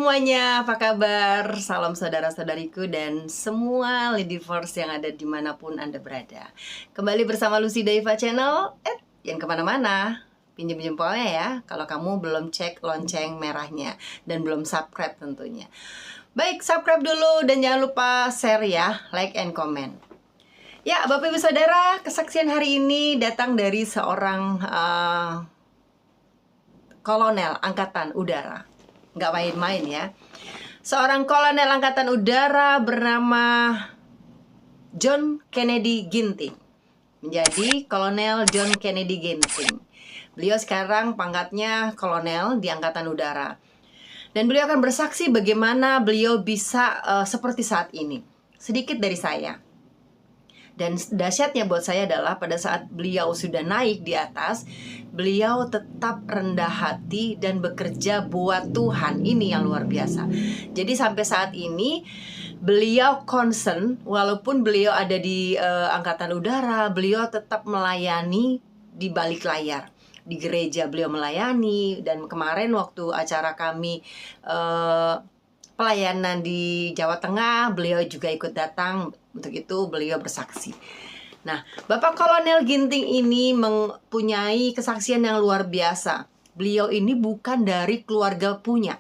semuanya, apa kabar? Salam saudara-saudariku dan semua Ladyverse yang ada dimanapun Anda berada. Kembali bersama Lucy Daiva Channel. Yang kemana-mana, pinjam jempolnya ya kalau kamu belum cek lonceng merahnya dan belum subscribe tentunya. Baik, subscribe dulu dan jangan lupa share ya, like and comment. Ya, Bapak Ibu Saudara, kesaksian hari ini datang dari seorang kolonel Angkatan Udara. Nggak main-main ya. Seorang kolonel Angkatan Udara bernama John Kennedy Ginting. Menjadi Kolonel John Kennedy Ginting. Beliau sekarang pangkatnya kolonel di Angkatan Udara. Dan beliau akan bersaksi bagaimana beliau bisa seperti saat ini. Sedikit dari saya. Dan dahsyatnya buat saya adalah pada saat beliau sudah naik di atas, beliau tetap rendah hati dan bekerja buat Tuhan. Ini yang luar biasa. Jadi sampai saat ini beliau concern, walaupun beliau ada di Angkatan Udara, beliau tetap melayani di balik layar. Di gereja beliau melayani, dan kemarin waktu acara kami pelayanan di Jawa Tengah, beliau juga ikut datang. Untuk itu beliau bersaksi. Nah, Bapak Kolonel Ginting ini mempunyai kesaksian yang luar biasa. Beliau ini bukan dari keluarga punya.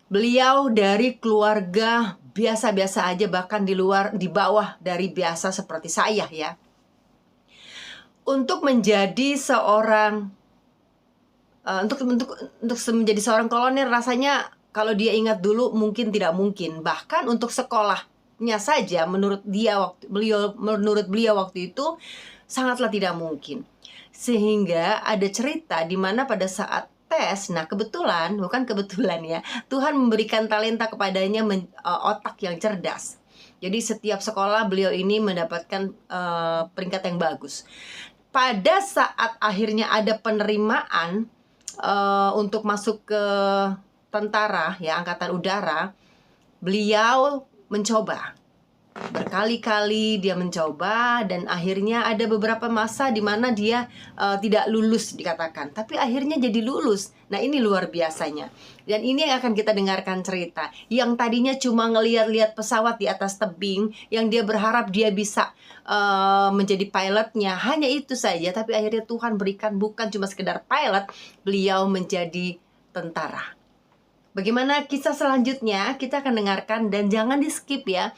Beliau dari keluarga biasa-biasa aja, bahkan di bawah dari biasa seperti saya ya. Untuk menjadi seorang untuk menjadi seorang kolonel, rasanya kalau dia ingat dulu mungkin tidak mungkin. Bahkan untuk sekolahnya saja menurut beliau waktu itu sangatlah tidak mungkin. Sehingga ada cerita di mana pada saat tes, nah bukan kebetulan ya, Tuhan memberikan talenta kepadanya, otak yang cerdas. Jadi setiap sekolah beliau ini mendapatkan peringkat yang bagus. Pada saat akhirnya ada penerimaan untuk masuk ke tentara ya, Angkatan Udara, beliau mencoba. Berkali-kali dia mencoba, dan akhirnya ada beberapa masa di mana dia tidak lulus dikatakan, tapi akhirnya jadi lulus. Nah, ini luar biasanya. Dan ini yang akan kita dengarkan cerita. Yang tadinya cuma ngeliat-liat pesawat di atas tebing, yang dia berharap dia bisa menjadi pilotnya, hanya itu saja. Tapi akhirnya Tuhan berikan bukan cuma sekedar pilot, beliau menjadi tentara. Bagaimana kisah selanjutnya kita akan dengarkan, dan jangan di skip ya.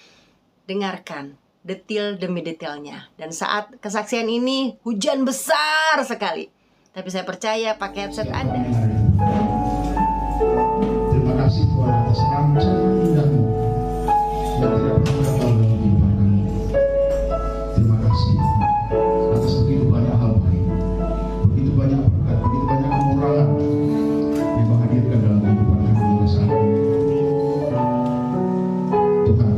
Dengarkan detail demi detailnya. Dan saat kesaksian ini hujan besar sekali, tapi saya percaya pakai headset Anda. Terima kasih Tuhan atas rancang indahmu yang tidak pernah gagal dalam kehidupan kami. Terima kasih atas begitu banyak hal baik, begitu banyak berkat, begitu banyak kemurahan yang menghadirkan dalam kehidupan kami hingga saat ini. Tuhan,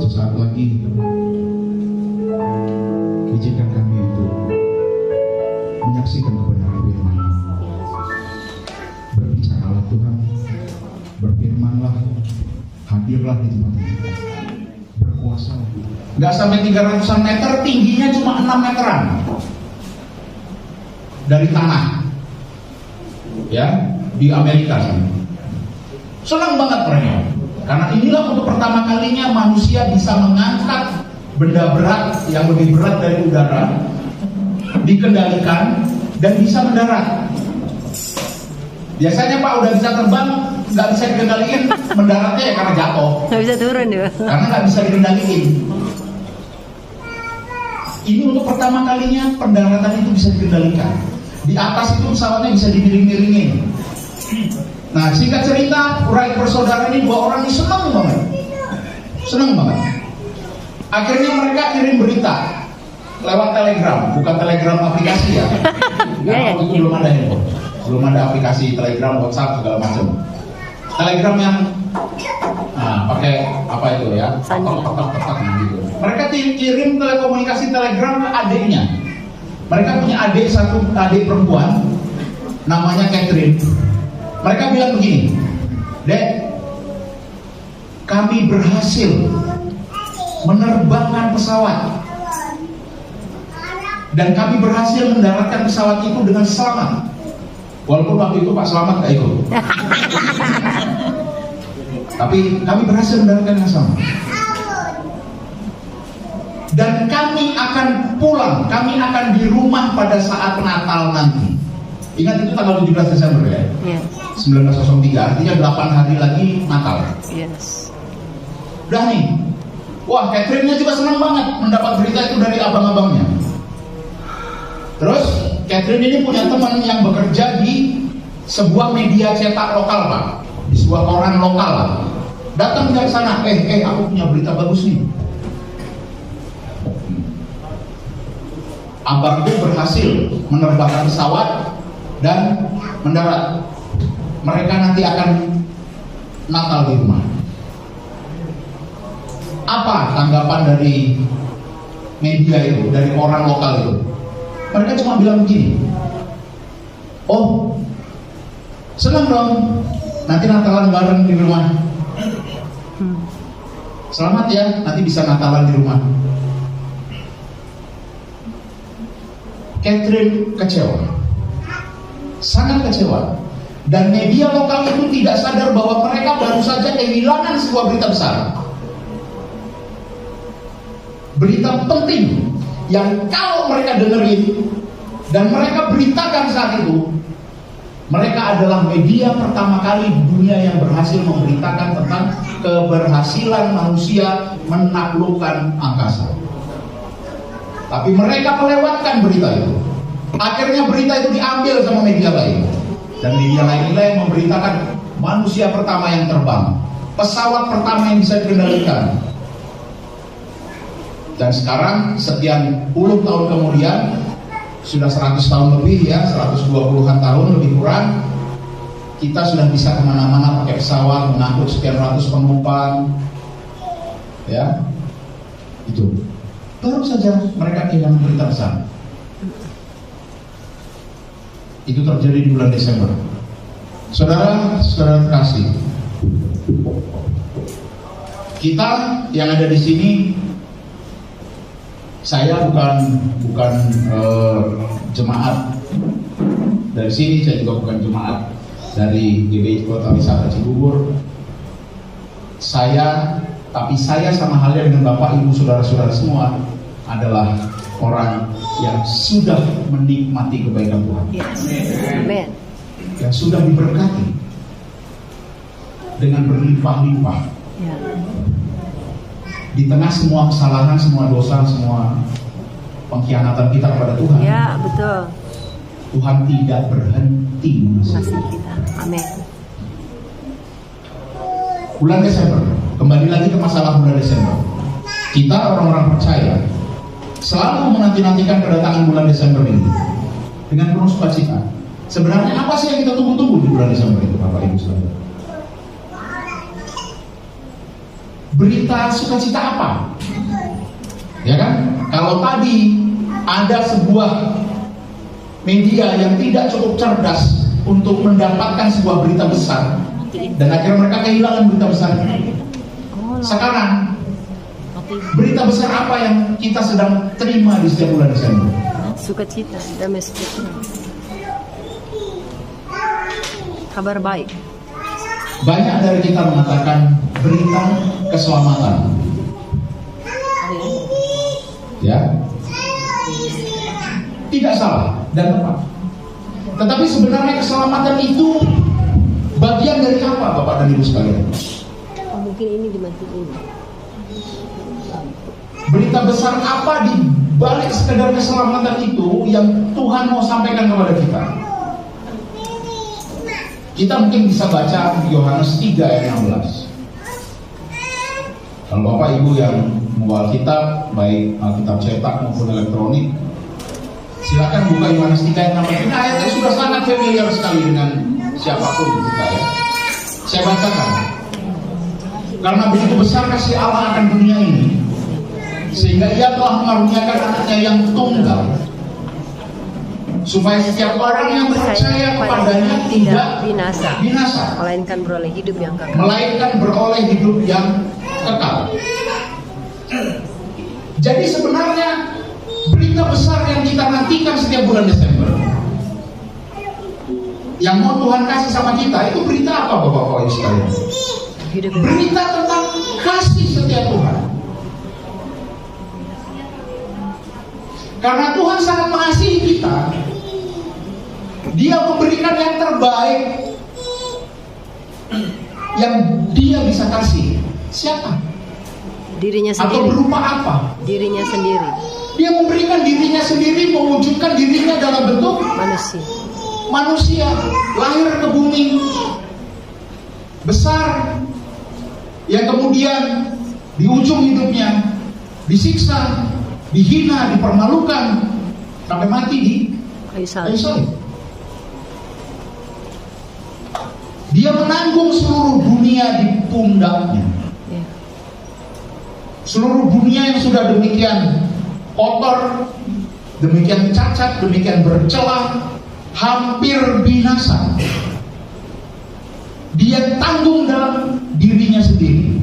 sesaat lagi izinkan kami untuk menyaksikan kebenaran firman-Mu. Berbicaralah Tuhan, berfirmanlah, hadirlah di tempat ini, berkuasa. Gak sampai 300-an meter, tingginya cuma 6 meteran dari tanah ya, di Amerika sana. Senang banget mereka, karena inilah untuk pertama kalinya manusia bisa mengangkat benda berat yang lebih berat dari udara, dikendalikan dan bisa mendarat. Biasanya Pak udah bisa terbang, nggak bisa dikendalikan, mendaratnya ya karena jatuh. Nggak bisa turun ya. Karena nggak bisa dikendalikan. Ini untuk pertama kalinya pendaratan itu bisa dikendalikan. Di atas itu pesawatnya bisa dimiring-miringin. Nah, singkat cerita, urai bersaudara ini, 2 orang ini senang banget. Akhirnya mereka kirim berita lewat Telegram, bukan Telegram aplikasi ya. Karena waktu itu belum ada handphone, belum ada aplikasi Telegram, WhatsApp segala macam. Telegram yang pakai apa itu ya, petak gitu. Mereka kirim telekomunikasi Telegram ke adiknya. Mereka punya adik perempuan, namanya Catherine. Mereka bilang begini, Dek, kami berhasil menerbangkan pesawat, dan kami berhasil mendaratkan pesawat itu dengan selamat. Walaupun waktu itu Pak Selamat gak ikut. Tapi kami berhasil mendapatkan yang sama. Dan kami akan pulang, kami akan di rumah pada saat Natal nanti. Ingat itu tanggal 17 Desember ya? Yes. 1903, artinya 8 hari lagi Natal. Yes. Udah nih, wah Catherine-nya juga senang banget mendapat berita itu dari abang-abangnya. Terus Catherine ini punya teman yang bekerja di sebuah media cetak lokal Pak, di sebuah koran lokal. Datang dari sana, aku punya berita bagus nih. Abangku berhasil menerbangkan pesawat dan mendarat. Mereka nanti akan Natal di rumah. Apa tanggapan dari media itu, dari orang lokal itu? Mereka cuma bilang begini, oh senang dong, nanti Natalan bareng di rumah. Selamat ya, nanti bisa Natalan di rumah. Catherine kecewa, sangat kecewa. Dan media lokal itu tidak sadar bahwa mereka baru saja kehilangan sebuah berita besar, berita penting yang kalau mereka dengerin dan mereka beritakan saat itu, mereka adalah media pertama kali di dunia yang berhasil memberitakan tentang keberhasilan manusia menaklukkan angkasa. Tapi mereka melewatkan berita itu. Akhirnya berita itu diambil sama media lain. Dan media lainnya yang memberitakan manusia pertama yang terbang, pesawat pertama yang bisa dikendalikan. Dan sekarang sekian puluh tahun kemudian, sudah 100 tahun lebih ya, 120-an tahun lebih kurang, kita sudah bisa kemana-mana pakai pesawat, mengangkut sekian ratus penumpang. Ya, itu baru saja mereka kehilangan berita besar. Itu terjadi di bulan Desember. Saudara terkasih, kita yang ada di sini, saya bukan jemaat dari sini, saya juga bukan jemaat dari GBI Kota Wisata Cibubur. Tapi saya sama halnya dengan Bapak Ibu saudara-saudara semua adalah orang yang sudah menikmati kebaikan Tuhan. Yes. Amen. Yang sudah diberkati dengan berlimpah-limpah. Ya. Di tengah semua kesalahan, semua dosa, semua pengkhianatan kita kepada Tuhan. Ya, betul. Tuhan tidak berhenti mengasihi Kasih kita. Amin. Bulan Desember, kembali lagi ke masalah bulan Desember. Kita orang-orang percaya selalu menanti-nantikan kedatangan bulan Desember ini dengan penuh sukacita. Sebenarnya apa sih yang kita tunggu-tunggu di bulan Desember itu, Bapak Ibu saudara? Berita sukacita apa? Ya kan? Kalau tadi ada sebuah media yang tidak cukup cerdas untuk mendapatkan sebuah berita besar dan akhirnya mereka kehilangan berita besar. Sekarang berita besar apa yang kita sedang terima di setiap bulan Desember? Sukacita, damai sejahtera. Kabar baik. Banyak dari kita mengatakan berita keselamatan. Ya, tidak salah dan tepat. Tetapi sebenarnya keselamatan itu bagian dari apa, Bapak dan Ibu sekalian? Mungkin ini dimatiin. Berita besar apa di balik sekedar keselamatan itu yang Tuhan mau sampaikan kepada kita? Kita mungkin bisa baca Yohanes 3 ayat 16. Kalau Bapak Ibu yang membawa Alkitab, baik Alkitab cetak maupun elektronik, silakan buka Yohanes 3 ayat 16. Ini ayatnya sudah sangat familiar sekali dengan siapapun kita ya. Saya bacakan. Karena begitu besar kasih Allah akan dunia ini, sehingga Ia telah mengaruniakan anaknya yang tunggal, supaya setiap orang yang percaya kepadanya tidak binasa, melainkan beroleh hidup yang kekal. Jadi sebenarnya berita besar yang kita nantikan setiap bulan Desember, yang mau Tuhan kasih sama kita, itu berita apa, Bapak-Bapak sekalian? Hidup. Berita tentang kasih setia Tuhan. Karena Tuhan sangat mengasihi kita, Dia memberikan yang terbaik yang Dia bisa kasih. Siapa? Dirinya Atau sendiri. berupa apa? Dirinya sendiri. Dia memberikan dirinya sendiri, mewujudkan dirinya dalam bentuk Manusia. manusia, lahir ke bumi, besar, yang kemudian di ujung hidupnya disiksa, dihina, dipermalukan, sampai mati di Kayu kayu salib. salib. Dia menanggung seluruh dunia di pundaknya. Ya. Seluruh dunia yang sudah demikian kotor, demikian cacat, demikian bercelah, hampir binasa, Dia tanggung dalam dirinya sendiri.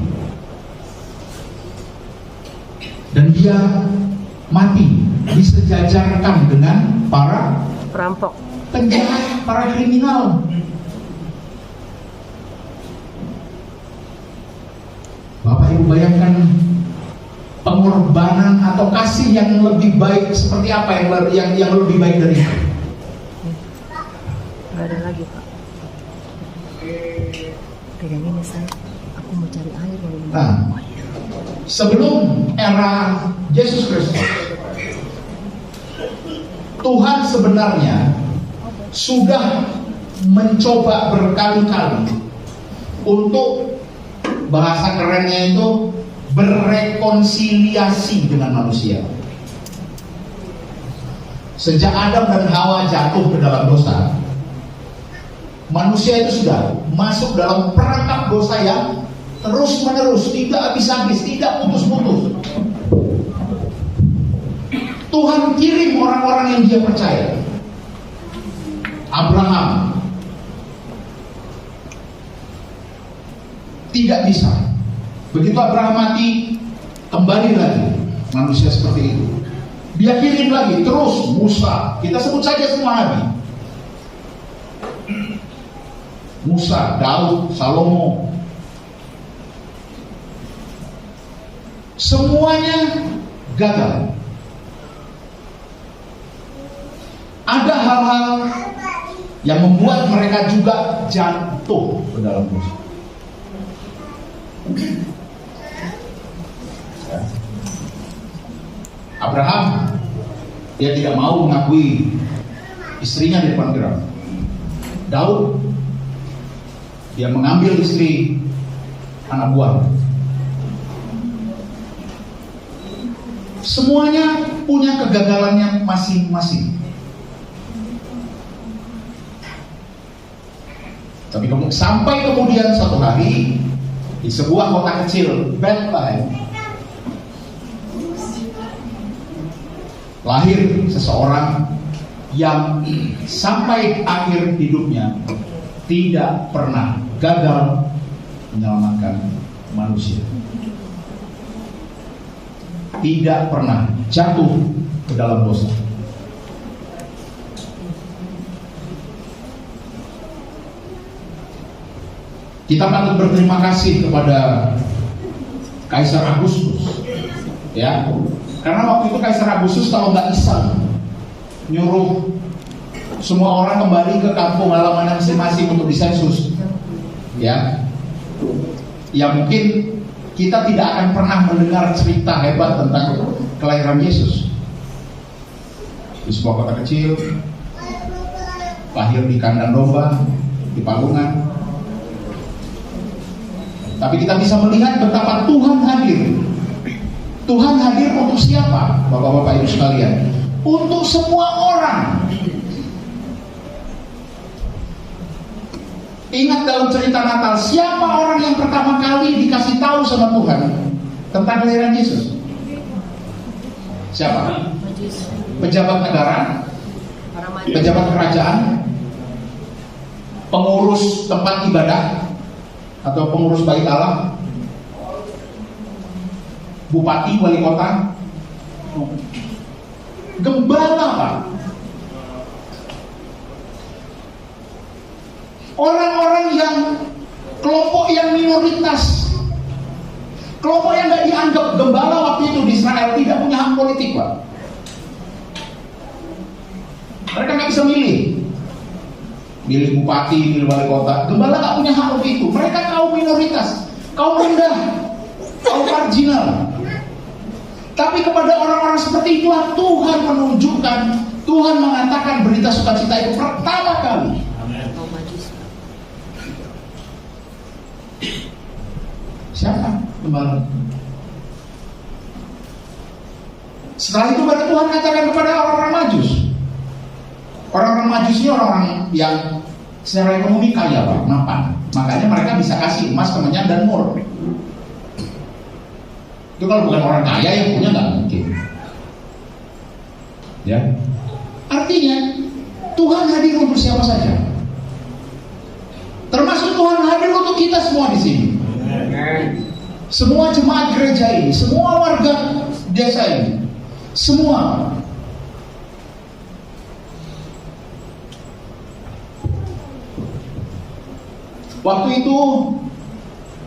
Dan Dia mati disejajarkan dengan para Perampok. penjahat, para kriminal. Bapak Ibu bayangkan pengorbanan atau kasih yang lebih baik seperti apa, yang lebih baik dari itu. Gak ada lagi, Pak. Pegang ini saya. Aku mau cari air. Nah, sebelum era Yesus Kristus, Tuhan sebenarnya sudah mencoba berkali-kali untuk, bahasa kerennya itu, berrekonsiliasi dengan manusia. Sejak Adam dan Hawa jatuh ke dalam dosa, manusia itu sudah masuk dalam perangkap dosa yang terus-menerus, tidak habis-habis, tidak putus-putus. Tuhan kirim orang-orang yang Dia percaya. Abraham tidak bisa. Begitu Abraham mati, kembali lagi manusia seperti itu. Dia kirim lagi, terus Musa. Kita sebut saja semua nabi. Musa, Daud, Salomo. Semuanya gagal. Ada hal-hal yang membuat mereka juga jatuh ke dalam dosa. Abraham, dia tidak mau mengakui istrinya di depan geram. Daud, dia mengambil istri anak buah. Semuanya punya kegagalannya masing-masing. Tapi sampai kemudian satu hari di sebuah kota kecil, Bethlehem, lahir seseorang yang sampai akhir hidupnya tidak pernah gagal menyelamatkan manusia, tidak pernah jatuh ke dalam dosa. Kita patut berterima kasih kepada Kaisar Agustus, ya, karena waktu itu Kaisar Agustus kalau nggak iseng nyuruh semua orang kembali ke kampung halaman masing-masing untuk disensus, ya mungkin kita tidak akan pernah mendengar cerita hebat tentang kelahiran Yesus. Di sebuah kota kecil, lahir di kandang domba, di palungan. Tapi kita bisa melihat betapa Tuhan hadir. Tuhan hadir untuk siapa, Bapak-bapak Ibu sekalian? Untuk semua orang. Ingat dalam cerita Natal, siapa orang yang pertama kali dikasih tahu sama Tuhan tentang kelahiran Yesus? Siapa? Pejabat negara, pejabat kerajaan, pengurus tempat ibadah atau pengurus bait Allah, bupati, wali kota, gembala, Pak. Orang-orang yang kelompok yang minoritas, kelompok yang nggak dianggap gembala waktu itu di Israel tidak punya hak politik, Pak. Mereka nggak bisa milih bupati, milih wali kota. Gembala nggak punya hak waktu itu. Mereka kaum minoritas, kaum rendah, kaum marginal. Tapi kepada orang-orang seperti itulah Tuhan menunjukkan, Tuhan mengatakan berita sukacita itu pertama kali. Siapa? Gembala. Setelah itu baru Tuhan katakan kepada orang-orang Majus. Orang-orang Majus ini orang-orang yang secara ekonomi kaya, Pak, mapan. Makanya mereka bisa kasih emas, kemenyan, dan mur. Itu kalau bukan orang kaya yang punya nggak mungkin. Ya, artinya Tuhan hadir untuk siapa saja. Termasuk Tuhan hadir untuk kita semua di sini. Semua jemaat gereja ini, semua warga desa ini, semua. Waktu itu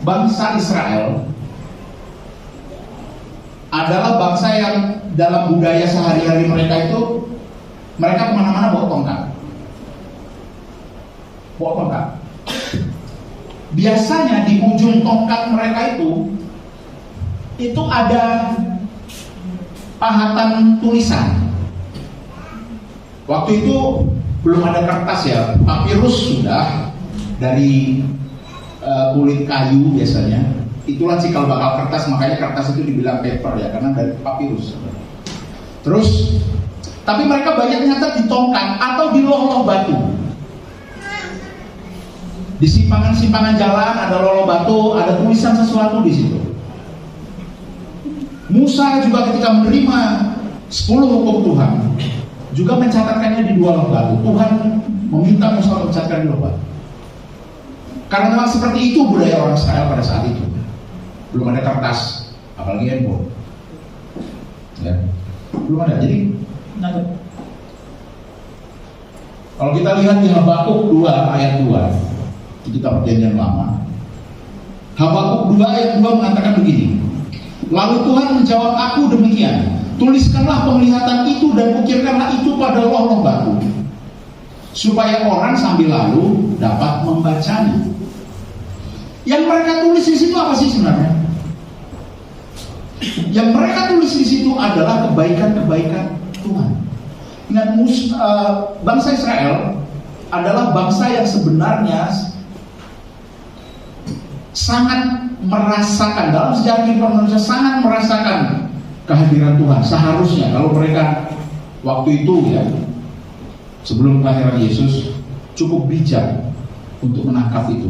bangsa Israel adalah bangsa yang dalam budaya sehari-hari mereka itu, mereka kemana-mana bawa tongkat. Bawa tongkat. Biasanya di ujung tongkat mereka itu ada pahatan tulisan. Waktu itu belum ada kertas ya, papirus sudah dari kulit kayu biasanya. Itulah cikal bakal kertas, makanya kertas itu dibilang paper ya, karena dari papirus. Terus, tapi mereka banyak nyatet di tongkat atau di loh-loh batu. Di simpangan-simpangan jalan ada loh-loh batu, ada tulisan sesuatu di situ. Musa juga ketika menerima 10 hukum Tuhan, juga mencatatkannya di 2 loh batu. Tuhan meminta Musa mencatatkan di loh batu. Karena memang seperti itu budaya orang Israel pada saat itu. Belum ada kertas, apalagi handphone. Ya, belum ada. Jadi, kalau kita lihat di Habakuk 2 ayat 2, di kitab Perjanjian Lama, Habakuk 2 ayat 2 mengatakan begini. Lalu Tuhan menjawab aku demikian, tuliskanlah penglihatan itu dan ukirkanlah itu pada loh-loh batu, supaya orang sambil lalu dapat membacanya. Yang mereka tulis di situ apa sih sebenarnya? Yang mereka tulis di situ adalah kebaikan-kebaikan Tuhan. Ingat, bangsa Israel adalah bangsa yang sebenarnya sangat merasakan, dalam sejarah kehidupan manusia sangat merasakan kehadiran Tuhan. Seharusnya kalau mereka waktu itu ya, sebelum kelahiran Yesus, cukup bijak untuk menangkap itu.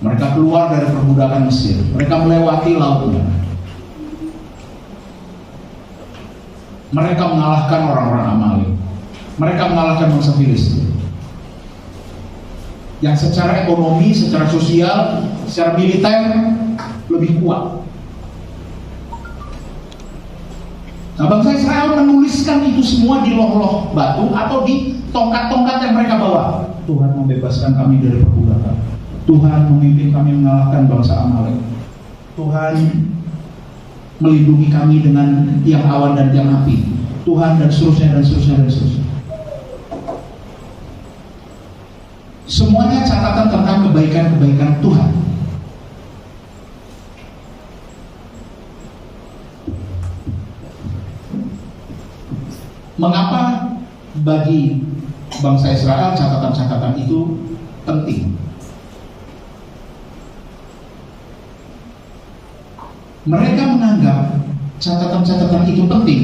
Mereka keluar dari perbudakan Mesir, mereka melewati Laut Merah. Mereka mengalahkan orang-orang Amalek, mereka mengalahkan bangsa Filistin, yang secara ekonomi, secara sosial, secara militer lebih kuat. Nah, bangsa Israel menuliskan itu semua di loh-loh batu atau di tongkat-tongkat yang mereka bawa. Tuhan membebaskan kami dari perbudakan. Tuhan memimpin kami mengalahkan bangsa Amalek. Tuhan melindungi kami dengan tiang awan dan tiang api. Tuhan, dan seterusnya dan seterusnya dan seterusnya. Semuanya catatan tentang kebaikan-kebaikan Tuhan. Mengapa bagi bangsa Israel catatan-catatan itu penting? Mereka menganggap catatan-catatan itu penting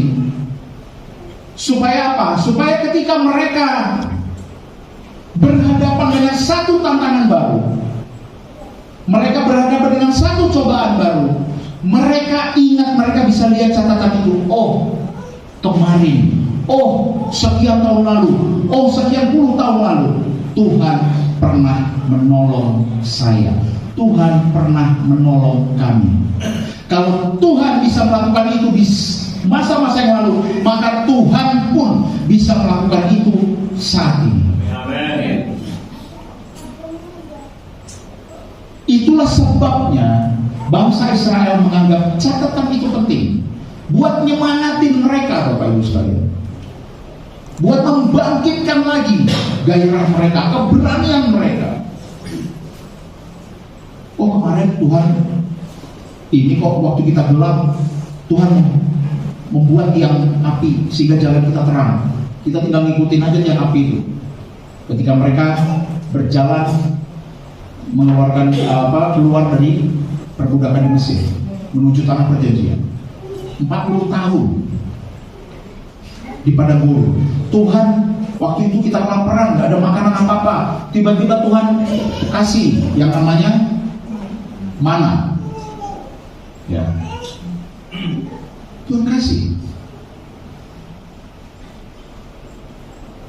supaya apa? Supaya ketika mereka berhadapan dengan satu tantangan baru, mereka berhadapan dengan satu cobaan baru, mereka ingat, mereka bisa lihat catatan itu. Oh, kemarin, oh sekian tahun lalu, oh sekian puluh tahun lalu, Tuhan pernah menolong saya, Tuhan pernah menolong kami. Kalau Tuhan bisa melakukan itu di masa-masa yang lalu, maka Tuhan pun bisa melakukan itu saat ini. Amen. Itulah sebabnya bangsa Israel menganggap catatan itu penting buat nyemangatin mereka, Bapak Ibu sekalian, buat membangkitkan lagi gairah mereka, keberanian mereka. Oh, kemarin Tuhan ini kok waktu kita gelap, Tuhan membuat tiang api sehingga jalan kita terang. Kita tinggal ngikutin aja tiang api itu. Ketika mereka berjalan keluar dari perbudakan di Mesir menuju tanah perjanjian, 40 tahun di padang gurun. Tuhan waktu itu kita kelaparan, nggak ada makanan apa-apa. Tiba-tiba Tuhan kasih yang namanya mana, ya. Tuhan kasih.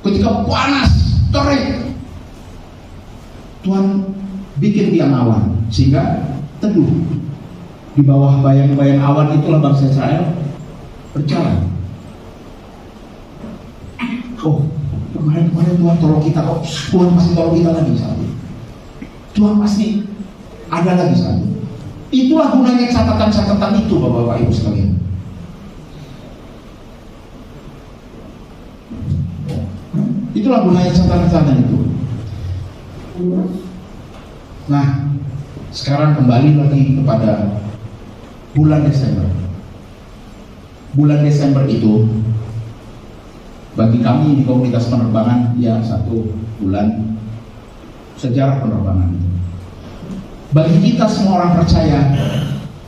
Ketika panas, terik, Tuhan bikin tiang awan sehingga teduh. Di bawah bayang-bayang awan itulah bangsa Israel berjalan. Oh, kemarin Tuhan tolong kita, kok Tuhan masih tolong kita lagi saat ini. Tuhan pasti ada lagi saat ini. Itulah gunanya catatan-catatan itu, Bapak Ibu sekalian. Itulah gunanya catatan-catatan itu. Nah, sekarang kembali lagi kepada bulan Desember. Bulan Desember itu bagi kami di komunitas penerbangan ya satu bulan sejarah penerbangan. Bagi kita semua orang percaya,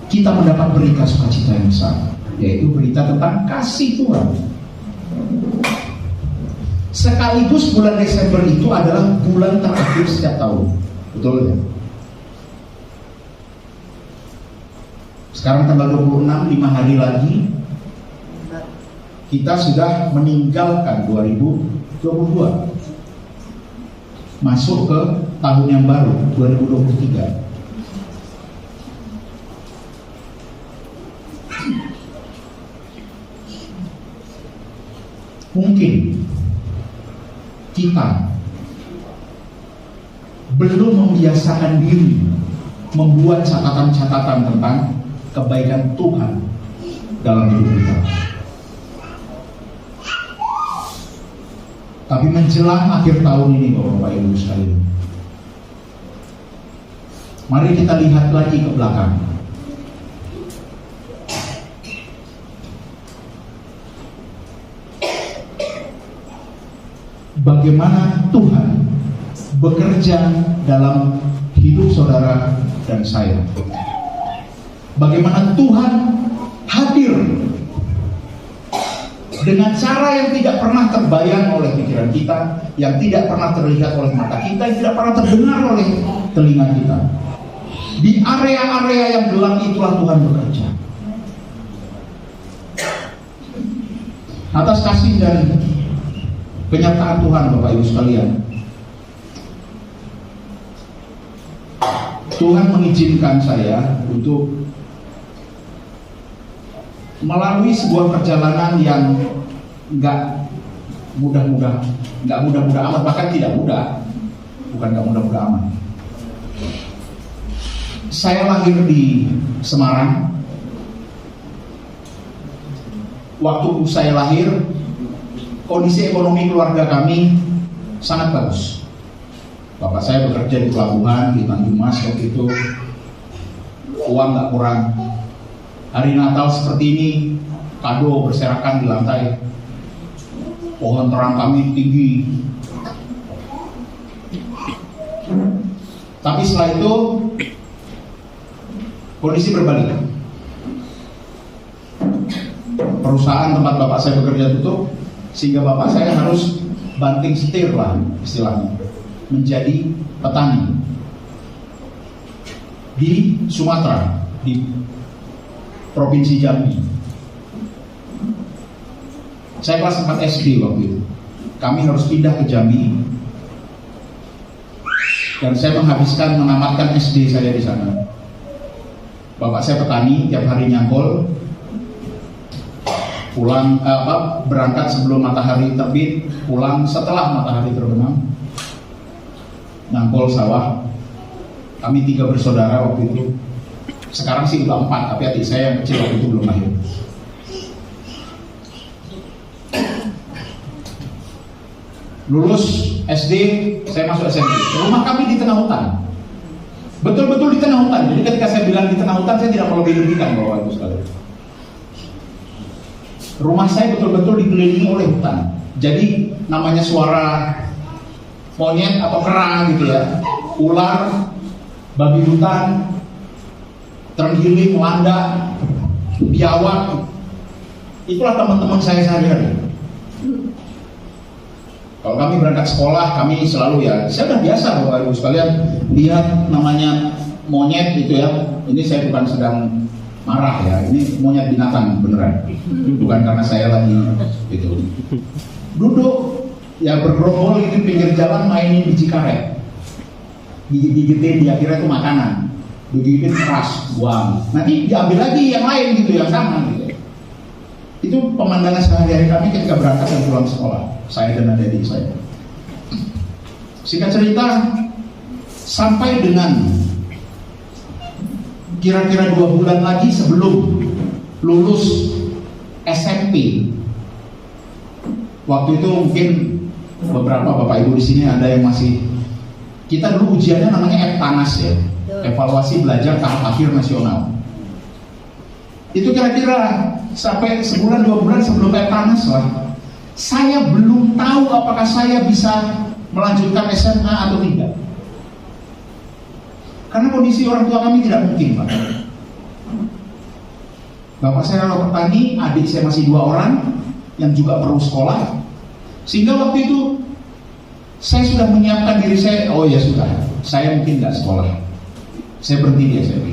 kita mendapat berita sukacita yang besar, yaitu berita tentang kasih Tuhan. Sekaligus bulan Desember itu adalah bulan terakhir setiap tahun. Betul ya? Sekarang tanggal 26, 5 hari lagi kita sudah meninggalkan 2022, masuk ke tahun yang baru 2023. Mungkin kita belum membiasakan diri membuat catatan-catatan tentang kebaikan Tuhan dalam hidup kita. Tapi menjelang akhir tahun ini, Bapak Ibu sekalian, mari kita lihat lagi ke belakang. Bagaimana Tuhan bekerja dalam hidup saudara dan saya. Bagaimana Tuhan hadir dengan cara yang tidak pernah terbayang oleh pikiran kita, yang tidak pernah terlihat oleh mata kita, yang tidak pernah terdengar oleh telinga kita. Di area-area yang gelap itulah Tuhan bekerja. Atas kasih dan penyertaan Tuhan, Bapak Ibu sekalian, Tuhan mengizinkan saya untuk melalui sebuah perjalanan yang nggak mudah-mudah amat, bahkan tidak mudah, bukan nggak mudah-mudah amat. Saya lahir di Semarang. Waktu saya lahir, kondisi ekonomi keluarga kami sangat bagus. Bapak saya bekerja di pelabuhan di Tanjung Mas waktu itu, uang nggak kurang. Hari Natal seperti ini, kado berserakan di lantai. Pohon terang kami tinggi. Tapi setelah itu kondisi berbalik. Perusahaan tempat bapak saya bekerja tutup, sehingga bapak saya harus banting setir lah istilahnya, menjadi petani di Sumatera, di Provinsi Jambi. Saya kelas 4 SD waktu itu. Kami harus pindah ke Jambi, dan saya menamatkan SD saya di sana. Bapak saya petani, tiap hari nyangkol, pulang berangkat sebelum matahari terbit, pulang setelah matahari terbenam, nyangkol sawah. Kami 3 bersaudara waktu itu. Sekarang sih udah 4, tapi adik saya yang kecil waktu itu belum lahir. Lulus SD, saya masuk SMP. Rumah kami di tengah hutan. Betul-betul di tengah hutan. Jadi ketika saya bilang di tengah hutan, saya tidak melebih-lebihkan bahwa itu sekali. Rumah saya betul-betul dikelilingi oleh hutan. Jadi namanya suara monyet atau kerang gitu ya, ular, babi hutan, terenggiling, landak, biawak, itulah teman-teman saya sehari-hari. Kalau kami berangkat sekolah, kami selalu ya, saya udah biasa Bapak Ibu sekalian lihat namanya monyet gitu ya. Ini saya bukan sedang marah ya, ini monyet binatang beneran, bukan karena saya lagi gitu. Duduk ya bergerombol gitu pinggir jalan mainin biji karet, gigit-gigitin, dia kira itu makanan, digigitin keras, buang. Nanti diambil lagi yang lain gitu, yang sama gitu. Itu pemandangan sehari-hari kami ketika berangkat dan pulang sekolah, saya dan adik saya. Singkat cerita, sampai dengan kira-kira 2 bulan lagi sebelum lulus SMP, waktu itu mungkin beberapa Bapak Ibu di sini ada yang masih, kita dulu ujiannya namanya EBTANAS ya, evaluasi belajar tahap akhir nasional. Itu kira-kira sampai sebulan 2 bulan sebelum EBTANAS lah, saya belum tahu apakah saya bisa melanjutkan SMA atau tidak. Karena kondisi orang tua kami tidak mungkin, Pak. Bapak saya kalau petani, adik saya masih 2 orang yang juga perlu sekolah. Sehingga waktu itu saya sudah menyiapkan diri saya, oh ya sudah, saya mungkin nggak sekolah, saya berhenti di SMP.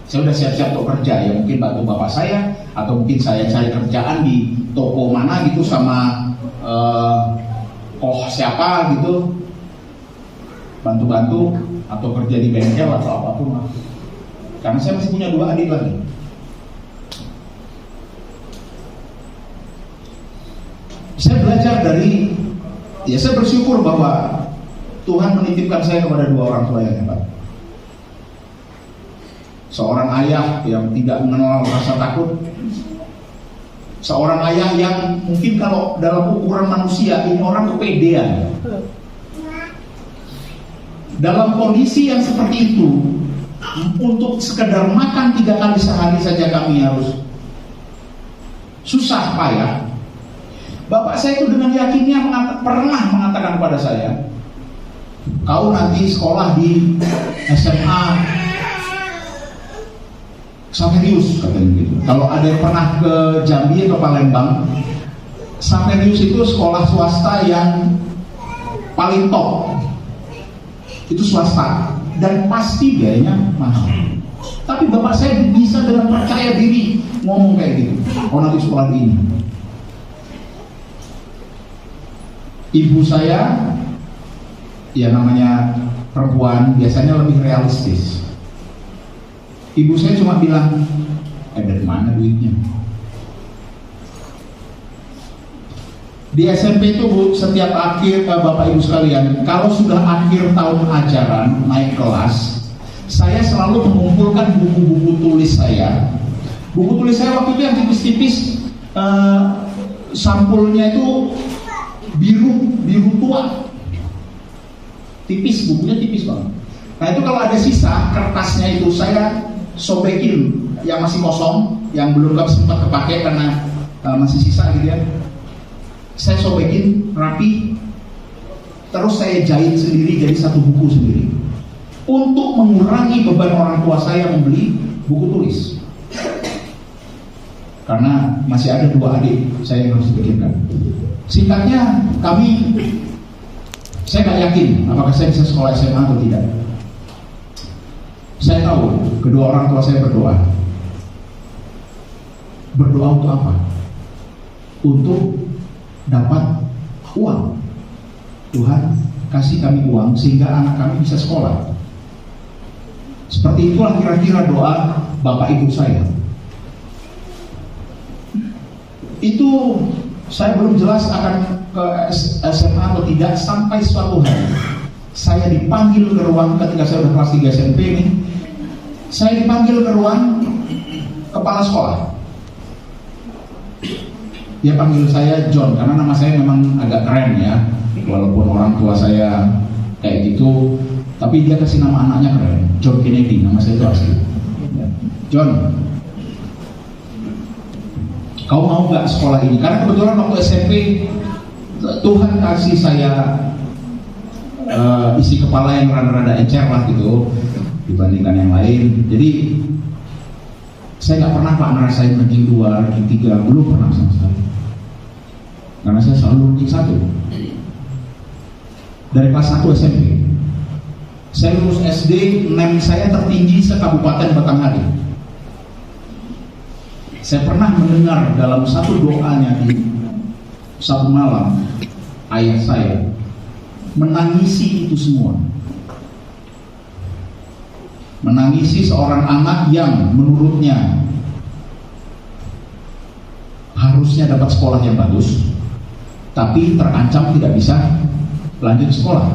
Saya sudah siap-siap untuk kerja, ya mungkin bantu bapak saya, atau mungkin saya cari kerjaan di toko mana gitu sama siapa gitu, bantu-bantu atau kerja di bengkel atau apapun lah. Karena saya masih punya 2 adik lagi. Saya belajar dari, ya saya bersyukur bahwa Tuhan menitipkan saya kepada 2 orang tua yang hebat. Seorang ayah yang tidak mengenal rasa takut, seorang ayah yang mungkin kalau dalam ukuran manusia ini orang kepedean. Dalam kondisi yang seperti itu, untuk sekedar makan 3 kali sehari saja kami harus susah payah. Bapak saya itu dengan yakinnya pernah mengatakan kepada saya, kau nanti sekolah di SMA Saverius, katanya gitu. Kalau ada yang pernah ke Jambi atau Palembang, Saverius itu sekolah swasta yang paling top. Itu swasta dan pasti biayanya mahal. Tapi bapak saya bisa dengan percaya diri ngomong kayak gitu, oh nanti sekolah di ini. Ibu saya, ya namanya perempuan biasanya lebih realistis. Ibu saya cuma bilang, dari mana duitnya? Di SMP itu Bu, setiap akhir Bapak Ibu sekalian, kalau sudah akhir tahun ajaran naik kelas, saya selalu mengumpulkan buku-buku tulis saya. Buku tulis saya waktu itu yang tipis-tipis, sampulnya itu biru tua, tipis, bukunya tipis banget. Nah itu kalau ada sisa kertasnya itu saya sobekin yang masih kosong, yang belum sempat kepake karena masih sisa gitu ya. Saya sobekin rapi, terus saya jahit sendiri jadi 1 buku sendiri untuk mengurangi beban orang tua saya membeli buku tulis. Karena masih ada 2 adik saya yang harus dipikirkan. Singkatnya, saya gak yakin apakah saya bisa sekolah SMA atau tidak. Saya tahu kedua orang tua saya berdoa. Berdoa untuk apa? Untuk dapat uang. Tuhan kasih kami uang sehingga anak kami bisa sekolah. Seperti itulah kira-kira doa bapak ibu saya. Itu saya belum jelas akan ke SMA atau tidak sampai suatu hari saya dipanggil ke ruang ketika saya udah kelas 3 SMP nih. Saya dipanggil ke ruang kepala sekolah. Dia panggil saya John karena nama saya memang agak keren ya. Walaupun orang tua saya kayak gitu, tapi dia kasih nama anaknya keren, John Kennedy, nama saya itu asli. John, kau mau nggak sekolah ini? Karena kebetulan waktu SMP Tuhan kasih saya isi kepala yang rada-rada encer lah gitu dibandingkan yang lain. Jadi saya nggak pernah Pak ngerasain ranking 2, ranking 3, belum pernah sama sekali. Karena saya selalu ranking 1. Dari kelas 1 SMP. Saya lulus SD, NEM saya tertinggi se-Kabupaten Batanghari. Saya pernah mendengar dalam satu doanya di satu malam, ayah saya menangisi itu semua. Menangisi seorang anak yang menurutnya harusnya dapat sekolah yang bagus, tapi terancam tidak bisa lanjut sekolah.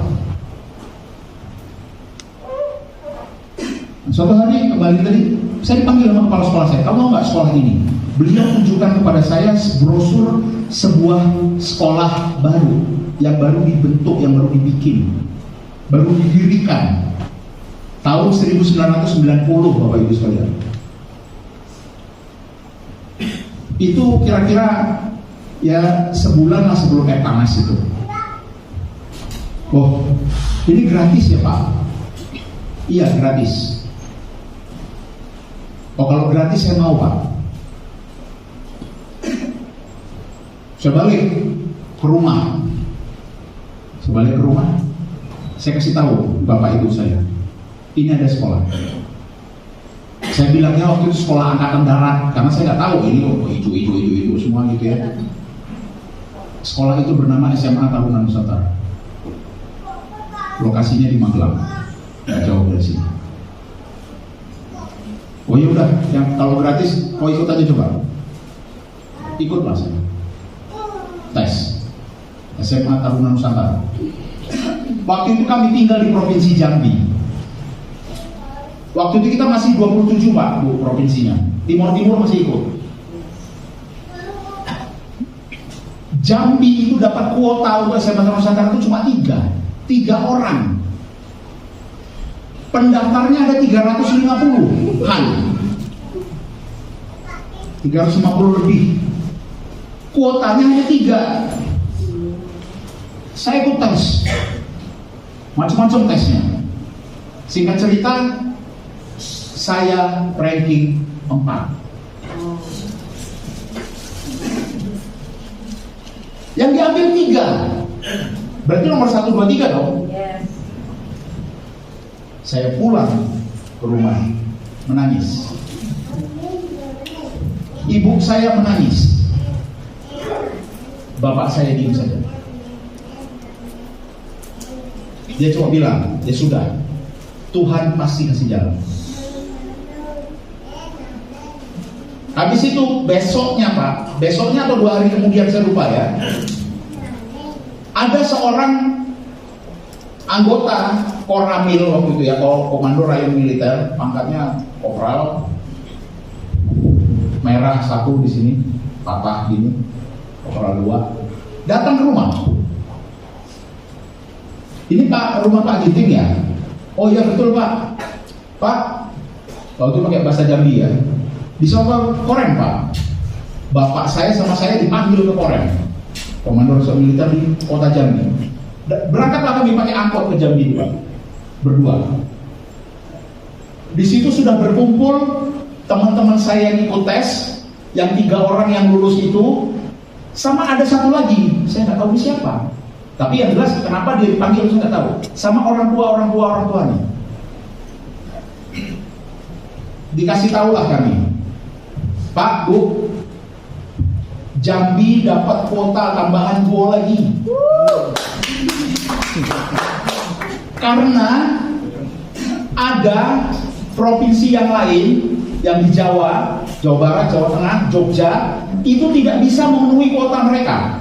Suatu hari kembali tadi, saya dipanggil sama kepala sekolah saya, kamu mau nggak sekolah ini? Beliau tunjukkan kepada saya brosur sebuah sekolah baru, yang baru dibentuk, yang baru dibikin, baru didirikan tahun 1990, Bapak Ibu sekalian. Itu kira-kira ya sebulan lah sebelum panas itu. Oh, ini gratis ya Pak? Iya gratis. Oh kalau gratis saya mau Pak. Saya balik ke rumah. Saya kasih tahu bapak ibu saya, ini ada sekolah. Saya bilangnya waktu itu sekolah angkatan darat, karena saya nggak tahu ini hijau semua gitu ya. Sekolah itu bernama SMA Taruna Nusantara. Lokasinya di Magelang, nggak jauh dari sini. Oh ya udah, yang kalau gratis, kau ikut aja coba. Ikutlah saya. Tes SMA Taruna Nusantara. Waktu itu kami tinggal di Provinsi Jambi. Waktu itu kita masih 27 Pak, Bu, provinsinya. Timur masih ikut. Jambi itu dapat kuota untuk SMA Taruna Nusantara itu cuma 3 orang. Pendaftarnya ada 350-an. 350 lebih. Kuotanya hanya 3. Saya ikut tes. Macam-macam tesnya. Singkat cerita, saya ranking 4. Yang diambil 3. Berarti nomor 1, 2, 3 dong. Yes. Saya pulang ke rumah menangis. Ibu saya menangis. Bapak saya diam saja. Dia cuma bilang, ya sudah, Tuhan pasti kasih jalan. Habis itu besoknya Pak, besoknya atau 2 hari kemudian saya lupa ya, ada seorang anggota Koramil waktu itu ya, Komando Rayon Militer, pangkatnya Kopral, merah 1 di sini, patah gini, Kopral 2, datang ke rumah. Ini Pak, rumah Pak Ginting ya? Oh iya betul Pak. Pak, waktu itu pakai bahasa Jambi ya. Di soal Korem Pak. Bapak saya sama saya dipanggil ke Korem, Komando Rayon Militer di kota Jambi. Berangkatlah kami pakai angkot ke Jambi Pak, berdua. Di situ sudah berkumpul teman-teman saya yang ikut tes, yang 3 orang yang lulus itu, sama ada 1 lagi, saya nggak tahu ini siapa. Tapi yang jelas kenapa dia dipanggil saya nggak tahu. Sama orang tuanya. Dikasih tahulah kami, Pak, Bu, Jambi dapat kuota tambahan 2 lagi. Karena ada provinsi yang lain yang di Jawa Barat, Jawa Tengah, Jogja itu tidak bisa memenuhi kuota mereka.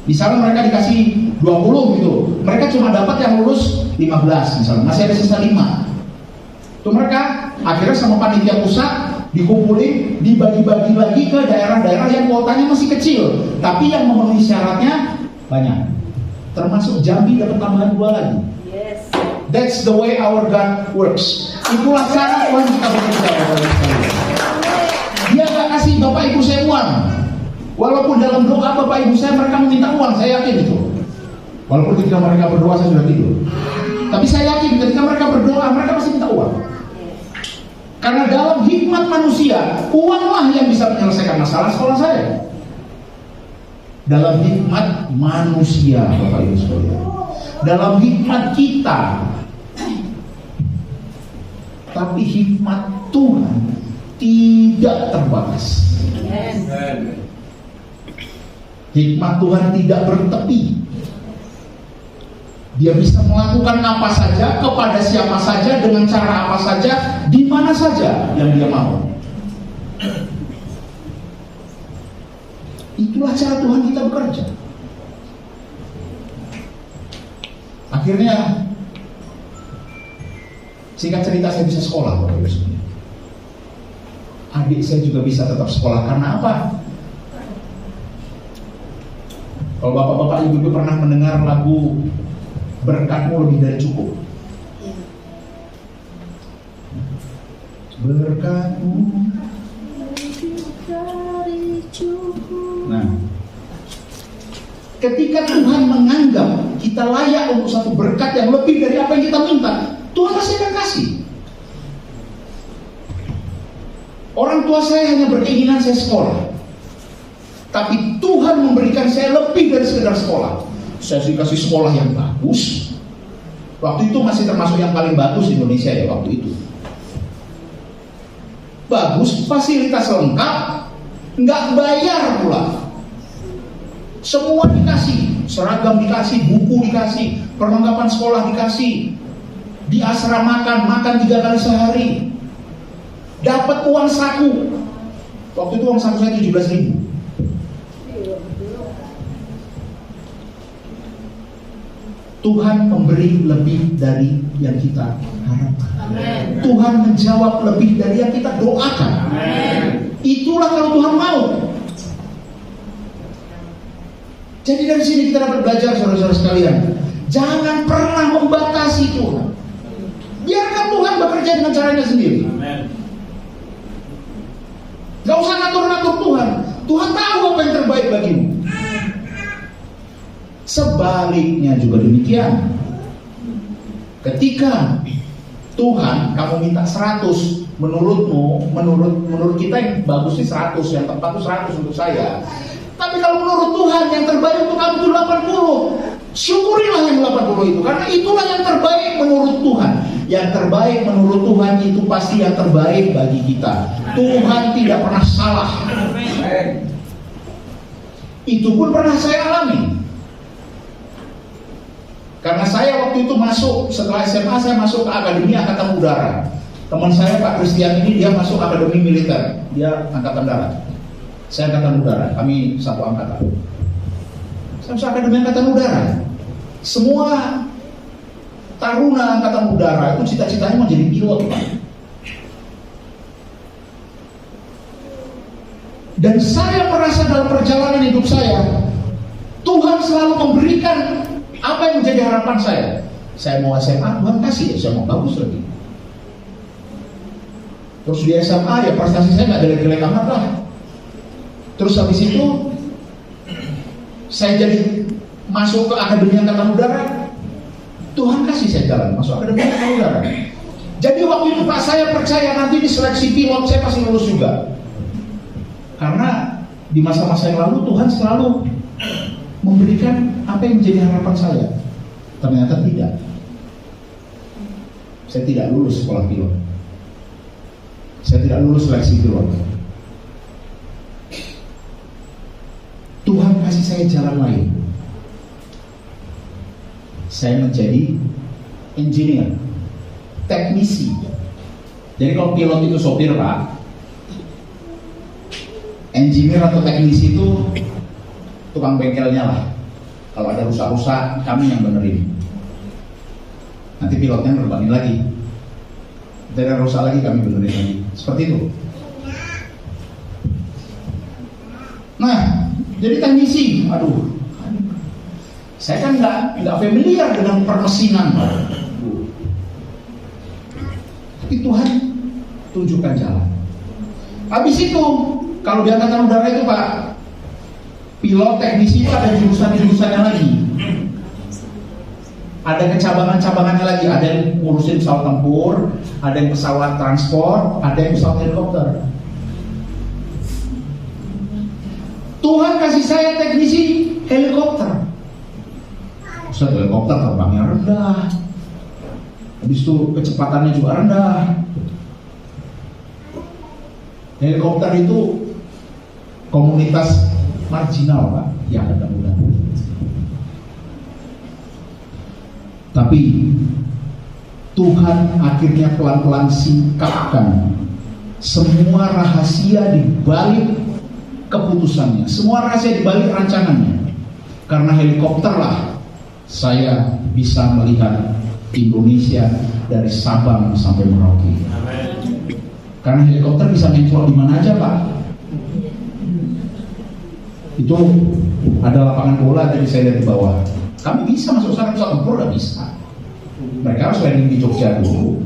Misalnya mereka dikasih 20 gitu, mereka cuma dapat yang lulus 15 misalnya, masih ada sisa 5. Tuh mereka akhirnya sama panitia pusat dikumpulin, dibagi-bagi lagi ke daerah-daerah yang kuotanya masih kecil, tapi yang memenuhi syaratnya banyak. Termasuk Jambi dapat tambahan 2 lagi. Yes. That's the way our God works. Itulah cara Tuhan kita bekerja, Bapak Ibu sekalian. Dia gak kasih Bapak Ibu saya uang. Walaupun dalam doa Bapak Ibu saya mereka meminta uang, saya yakin itu. Walaupun ketika mereka berdoa saya sudah tidur. Tapi saya yakin ketika mereka berdoa mereka pasti minta uang. Karena dalam hikmat manusia, uanglah yang bisa menyelesaikan masalah sekolah saya. Dalam hikmat manusia, Bapak Ibu sekalian. Dalam hikmat kita. Tapi hikmat Tuhan tidak terbatas. Hikmat Tuhan tidak bertepi. Dia bisa melakukan apa saja, kepada siapa saja, dengan cara apa saja, di mana saja yang dia mau. Itulah cara Tuhan kita bekerja. Akhirnya, singkat cerita saya bisa sekolah, Bapak Ibu sekalian. Adik saya juga bisa tetap sekolah karena apa? Kalau bapak-bapak ibu-ibu pernah mendengar lagu Berkatmu Lebih Dari Cukup. Berkatmu lebih dari cukup. Nah, ketika Tuhan menganggap kita layak untuk satu berkat yang lebih dari apa yang kita minta, Tuhan pasti akan kasih. Orang tua saya hanya berkeinginan saya sekolah, tapi Tuhan memberikan saya lebih dari sekedar sekolah. Saya dikasih sekolah yang bagus. Waktu itu masih termasuk yang paling bagus di Indonesia ya waktu itu. Bagus, fasilitas lengkap, nggak bayar pula. Semua dikasih, seragam dikasih, buku dikasih, perlengkapan sekolah dikasih. Di asrama makan 3 kali sehari. Dapat uang saku. Waktu itu uang saku saya 17.000. Tuhan memberi lebih dari yang kita harapkan. Amen. Tuhan menjawab lebih dari yang kita doakan. Amen. Itulah kalau Tuhan mau. Jadi dari sini kita dapat belajar, saudara-saudara sekalian, jangan pernah membatasi Tuhan. Biarkan Tuhan bekerja dengan caranya sendiri. Amen. Gak usah ngatur-ngatur Tuhan. Tuhan tahu apa yang terbaik bagimu. Sebaliknya juga demikian. Ketika Tuhan kamu minta 100, menurut kita yang bagus sih 100, yang tepat itu 100 untuk saya. Tapi kalau menurut Tuhan yang terbaik untuk kamu itu 80. Syukurilah yang 80 itu, karena itulah yang terbaik menurut Tuhan. Yang terbaik menurut Tuhan itu pasti yang terbaik bagi kita. Tuhan tidak pernah salah. Itu pun pernah saya alami. Karena saya waktu itu masuk, setelah SMA saya masuk ke Akademi Angkatan Udara. Teman saya Pak Christian ini dia masuk Akademi Militer, dia Angkatan Darat. Saya Angkatan Udara, kami satu angkatan. Saya masuk Akademi Angkatan Udara. Semua taruna Angkatan Udara itu cita-citanya menjadi pilot, Pak. Dan saya merasa dalam perjalanan hidup saya, Tuhan selalu memberikan apa yang menjadi harapan saya. Saya mau SMA, Tuhan kasih ya, saya mau bagus lagi. Terus di SMA ya prestasi saya nggak jelek-jelek amat lah. Terus habis itu saya jadi masuk ke Akademi Angkatan Udara. Tuhan kasih saya jalan masuk Akademi Angkatan Udara. Jadi waktu itu Pak saya percaya nanti di seleksi pilot saya pasti lulus juga. Karena di masa-masa yang lalu Tuhan selalu memberikan apa yang menjadi harapan saya. Ternyata tidak. Saya tidak lulus sekolah pilot. Saya tidak lulus seleksi pilot. Tuhan kasih saya jalan lain. Saya menjadi engineer, teknisi. Jadi kalau pilot itu sopir, Pak. Engineer atau teknisi itu tukang bengkelnya lah. Kalau ada rusak-rusak, kami yang benerin. Nanti pilotnya nerbangin lagi. Nanti ada rusak lagi, kami benerin lagi. Seperti itu. Nah, jadi teknisi, aduh, saya kan nggak familiar dengan permesinan, Pak. Tapi Tuhan tunjukkan jalan. Habis itu, kalau di angkatan udara itu, Pak, pilot teknisi itu ada jurusan-jurusannya lagi. Ada kecabangan-cabangannya lagi. Ada yang ngurusin pesawat tempur, ada yang pesawat transport, ada yang pesawat helikopter. Tuhan kasih saya teknisi helikopter. Ustaz, helikopter terbangnya rendah, habis itu kecepatannya juga rendah. Helikopter itu komunitas marginal, Pak, yang ada mudah. Tapi Tuhan akhirnya pelan-pelan singkapkan semua rahasia di balik keputusannya, semua rahasia di balik rancangannya. Karena helikopter lah saya bisa melihat Indonesia dari Sabang sampai Merauke. Karena helikopter bisa mencolok di mana aja, Pak. Itu ada lapangan bola tadi saya lihat di bawah. Kami bisa masuk sana, pesawat tempur nggak bisa. Mereka harus landing di Jogja dulu,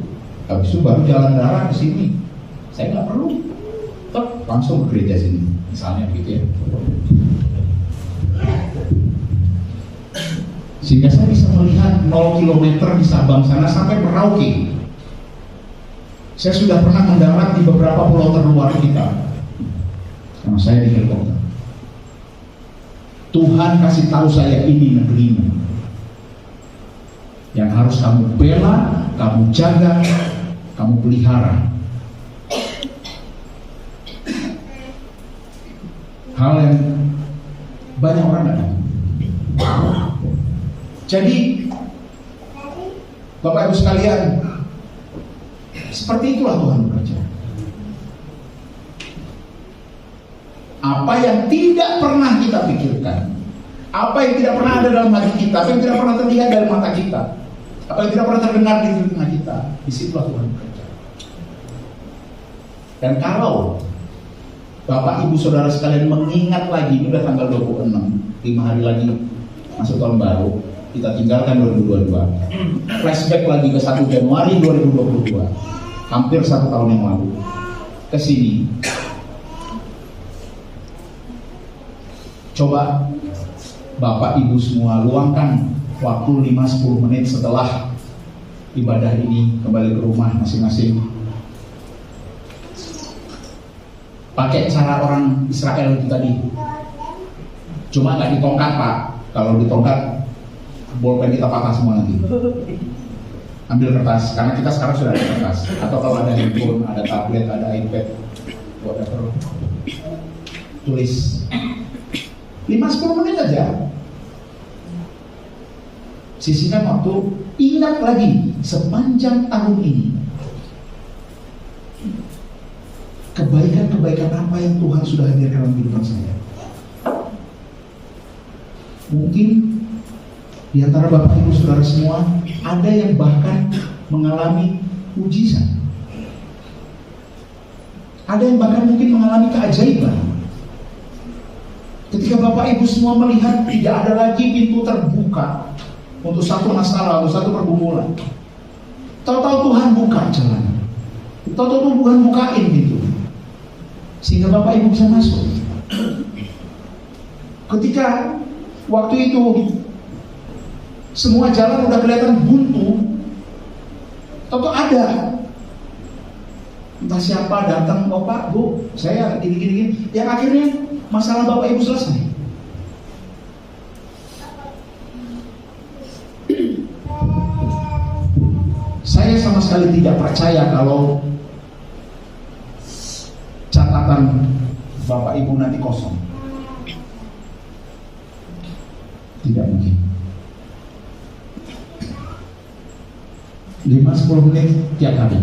habis itu baru jalan darat ke sini. Saya nggak perlu, langsung ke gereja sini, misalnya begitu ya. Sehingga saya bisa melihat 0 km di Sabang sana sampai Merauke. Saya sudah pernah mendarat di beberapa pulau terluar kita, karena saya di helikopter. Tuhan kasih tahu saya ini negerimu, yang harus kamu bela, kamu jaga, kamu pelihara. Hal yang banyak orang nggak tahu. Jadi, Bapak Ibu sekalian, seperti itulah Tuhan bekerja. Apa yang tidak pernah kita pikirkan, apa yang tidak pernah ada dalam hati kita, apa yang tidak pernah terlihat dari mata kita, apa yang tidak pernah terdengar di telinga kita, disitulah Tuhan bekerja. Dan kalau Bapak Ibu Saudara sekalian mengingat lagi, ini udah tanggal 26, 5 hari lagi masuk tahun baru, kita tinggalkan 2022, flashback lagi ke 1 Januari 2022, hampir 1 tahun yang lalu, ke sini. Coba Bapak Ibu semua luangkan waktu 5-10 menit setelah ibadah ini kembali ke rumah masing-masing. Pakai cara orang Israel itu tadi. Cuma nggak ditongkat, Pak. Kalau ditongkat, bolpen kita patah semua nanti. Ambil kertas, karena kita sekarang sudah ada kertas. Atau kalau ada handphone, ada tablet, ada iPad, whatever, tulis 5-10 menit aja. Sisihkan waktu, ingat lagi sepanjang tahun ini kebaikan-kebaikan apa yang Tuhan sudah hadirkan dalam kehidupan saya. Mungkin di antara Bapak Ibu Saudara semua ada yang bahkan mengalami mujizat. Ada yang bahkan mungkin mengalami keajaiban. Ketika Bapak Ibu semua melihat tidak ada lagi pintu terbuka untuk satu masalah, untuk satu pergumulan, tahu-tahu Tuhan buka jalan, tahu-tahu Tuhan bukain pintu, sehingga Bapak Ibu bisa masuk. Ketika waktu itu semua jalan udah kelihatan buntu, tahu-tahu ada, entah siapa datang, oh Pak, Bu, saya gini-gini, yang akhirnya masalah Bapak Ibu selesai. Saya sama sekali tidak percaya kalau catatan Bapak Ibu nanti kosong. Tidak mungkin. 5-10 menit tiap hari.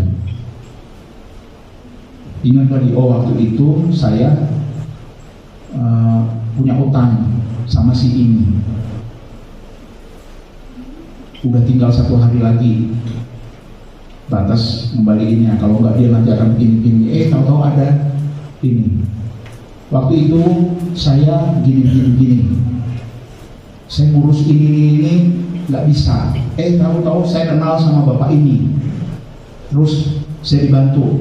Ingat tadi, oh waktu itu saya punya utang sama si ini. udah tinggal 1 hari lagi batas kembaliinnya, kalau nggak dia nanti akan begini-begini. Tahu-tahu ada ini. Waktu itu saya gini, saya ngurus ini nggak bisa. Tahu-tahu saya kenal sama bapak ini, terus saya dibantu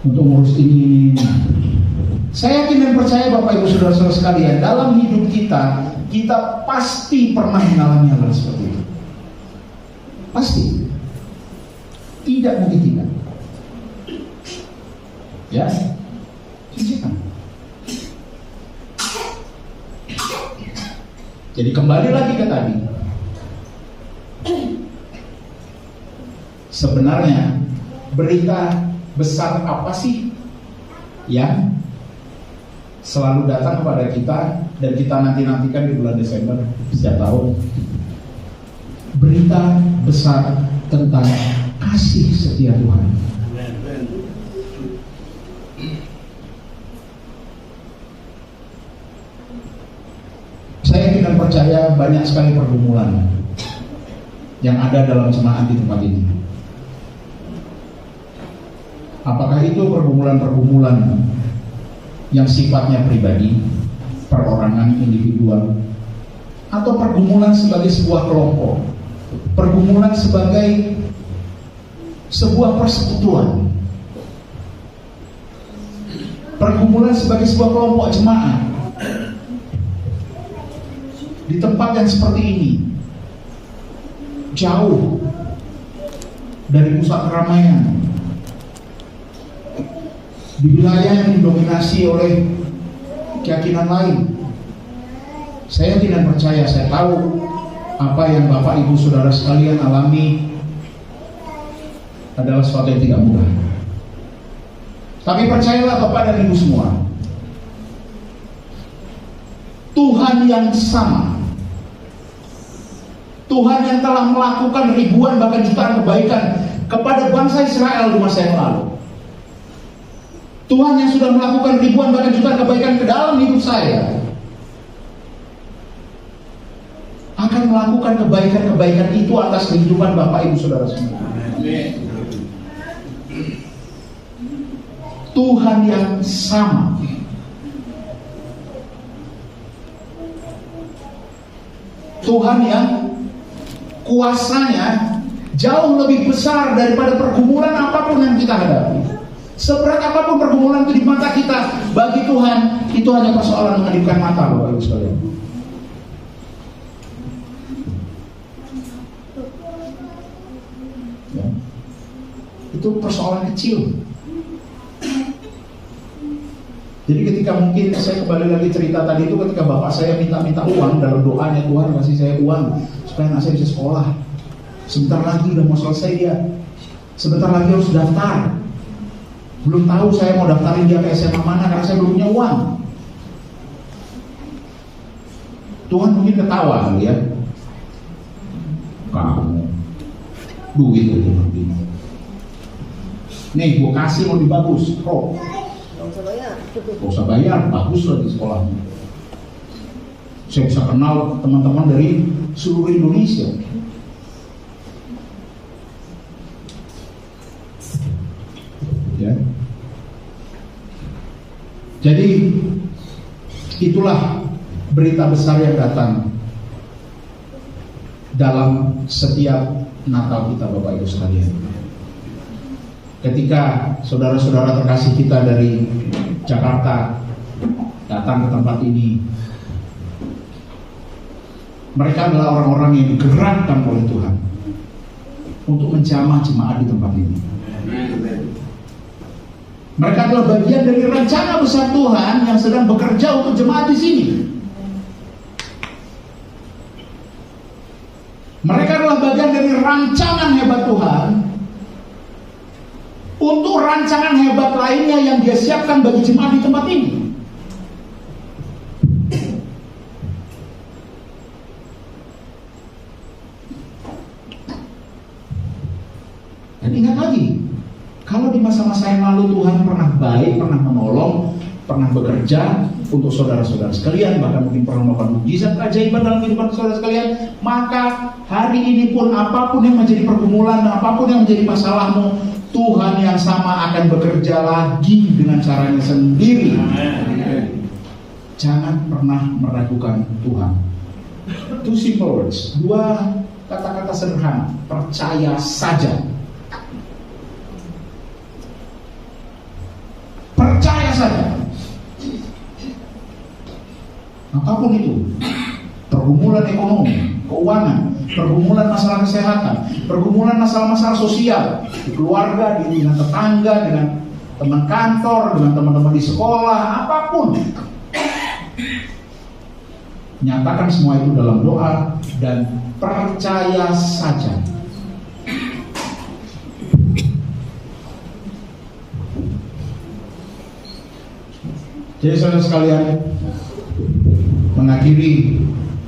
untuk ngurus ini. Saya yakin dan percaya Bapak Ibu Saudara-saudara sekalian, dalam hidup kita pasti pernah mengalami hal seperti itu. Pasti. Tidak mungkin tidak. Ya, silakan. Jadi kembali lagi ke tadi. Sebenarnya berita besar apa sih yang selalu datang kepada kita dan kita nantikan di bulan Desember setiap tahun? Berita besar tentang kasih setia Tuhan. Saya yakin dan percaya banyak sekali pergumulan yang ada dalam jemaat di tempat ini. Apakah itu pergumulan-pergumulan yang sifatnya pribadi, perorangan, individual, atau pergumulan sebagai sebuah kelompok, pergumulan sebagai sebuah persekutuan, pergumulan sebagai sebuah kelompok jemaat di tempat yang seperti ini, jauh dari pusat keramaian, di wilayah yang didominasi oleh keyakinan lain. Saya tidak percaya, saya tahu apa yang Bapak Ibu Saudara sekalian alami adalah sesuatu yang tidak mudah. Tapi percayalah Bapak dan Ibu semua, Tuhan yang sama, Tuhan yang telah melakukan ribuan bahkan jutaan kebaikan kepada bangsa Israel di masa yang lalu, Tuhan yang sudah melakukan ribuan bahkan jutaan kebaikan ke dalam hidup saya, akan melakukan kebaikan-kebaikan itu atas kehidupan Bapak Ibu Saudara semua. Tuhan yang sama, Tuhan yang kuasanya jauh lebih besar daripada pergumulan apapun yang kita hadapi. Seberat apapun pergumulan itu di mata kita, bagi Tuhan itu hanya persoalan mengedipkan mata, Bapak Ibu sekalian. Ya. Itu persoalan kecil. Jadi ketika mungkin saya kembali lagi cerita tadi itu, ketika bapak saya minta uang dalam doanya, Tuhan kasih saya uang supaya anak saya bisa sekolah. Sebentar lagi udah mau selesai dia. Sebentar lagi harus daftar. Belum tahu saya mau daftarin dia ke SMA mana karena saya belum punya uang. Tuhan mungkin ketawa kali ya. Kamu duit itu begini. Nih, gua kasih mau bagus, kok. Gak usah bayar, bagus lah di sekolahnya. Saya bisa kenal teman-teman dari seluruh Indonesia. Ya. Jadi itulah berita besar yang datang dalam setiap Natal kita, Bapak Ibu sekalian. Ketika saudara-saudara terkasih kita dari Jakarta datang ke tempat ini, mereka adalah orang-orang yang digerakkan oleh Tuhan untuk menjamah jemaat di tempat ini. Mereka adalah bagian dari rencana besar Tuhan yang sedang bekerja untuk jemaat di sini. Mereka adalah bagian dari rancangan hebat Tuhan untuk rancangan hebat lainnya yang Dia siapkan bagi jemaat di tempat ini. Dan ingat lagi, kalau di masa-masa yang lalu Tuhan pernah baik, pernah menolong, pernah bekerja, untuk saudara-saudara sekalian, bahkan mungkin pernah melakukan mujizat keajaiban dalam kehidupan saudara sekalian, maka hari ini pun apapun yang menjadi pergumulan dan apapun yang menjadi masalahmu, Tuhan yang sama akan bekerja lagi dengan caranya sendiri. Jangan pernah meragukan Tuhan. Two simple words, dua kata-kata sederhana, percaya saja. Percaya saja. Apapun itu, pergumulan ekonomi, keuangan, pergumulan masalah kesehatan, pergumulan masalah-masalah sosial di keluarga, dengan tetangga, dengan teman kantor, dengan teman-teman di sekolah, apapun, nyatakan semua itu dalam doa dan percaya saja. Jadi saudara sekalian, mengakhiri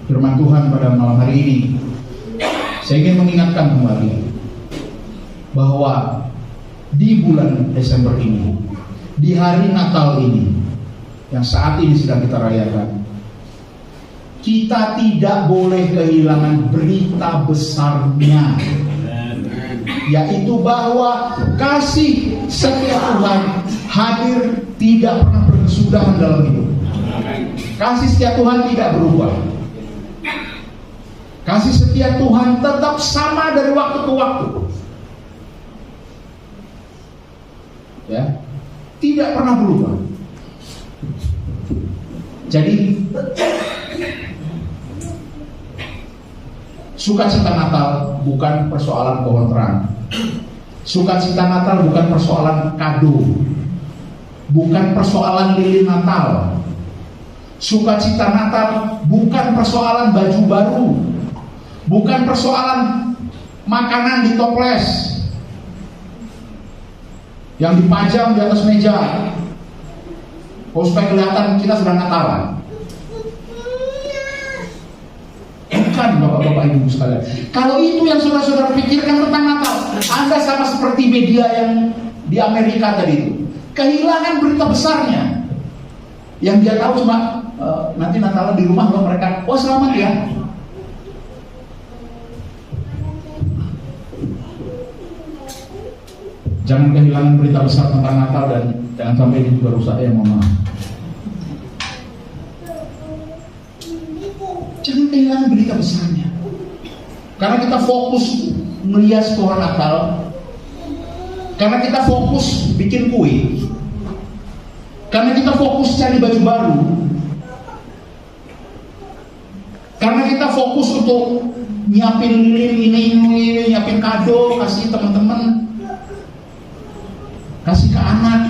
firman Tuhan pada malam hari ini, saya ingin mengingatkan kembali bahwa di bulan Desember ini, di hari Natal ini yang saat ini sedang kita rayakan, kita tidak boleh kehilangan berita besarnya, yaitu bahwa kasih setia Tuhan hadir, tidak pernah berkesudahan dalam hidup. Kasih setia Tuhan tidak berubah. Kasih setia Tuhan tetap sama dari waktu ke waktu. Ya, tidak pernah berubah. Jadi sukacita Natal bukan persoalan pohon terang. Sukacita Natal bukan persoalan kado, bukan persoalan lilin Natal. Sukacita Natal bukan persoalan baju baru, bukan persoalan makanan di toples yang dipajang di atas meja, supaya kelihatan kita sudah Natalan. Bukan, bapak-bapak ibu sekalian. Kalau itu yang saudara-saudara pikirkan tentang Natal, Anda sama seperti media yang di Amerika tadi itu, kehilangan berita besarnya. Yang dia tahu cuma nanti Natalan di rumah loh mereka, wah selamat ya. Jangan kehilangan berita besar tentang Natal dan jangan sampai ini juga rusak, ya mohon maaf. Jangan kehilangan berita besarnya. Karena kita fokus melihat pohon Natal, karena kita fokus bikin kue, karena kita fokus cari baju baru, karena kita fokus untuk nyiapin ini, nyiapin kado, kasih teman-teman, kasih ke anak,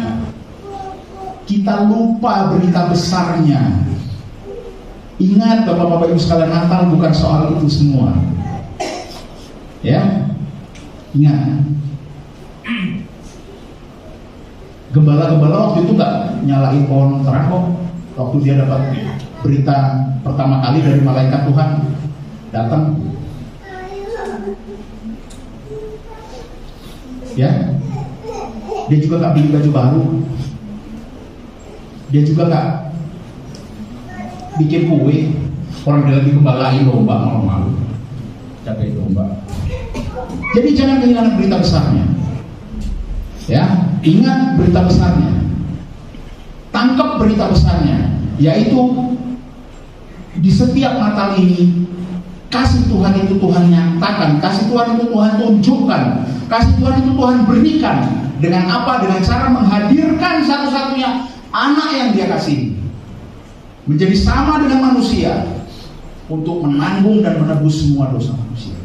kita lupa berita besarnya. Ingat bapak-bapak ibu sekalian, Natal bukan soal itu semua. Ya, ingat. Gembala-gembala waktu itu gak nyalain pohon terang kok. Waktu dia dapat berita pertama kali dari malaikat Tuhan datang. Ya, dia juga gak beli baju baru. Dia juga gak bikin kue. Orang dia lagi gembalain domba, malu-malu jagain domba. Jadi jangan kehilangan berita besarnya. Ya, ingat berita besarnya. Tangkap berita besarnya, yaitu di setiap Natal ini kasih Tuhan itu Tuhan nyatakan, kasih Tuhan itu Tuhan tunjukkan, kasih Tuhan itu Tuhan berikan. Dengan apa? Dengan cara menghadirkan satu-satunya anak yang dia kasih menjadi sama dengan manusia untuk menanggung dan menebus semua dosa manusia.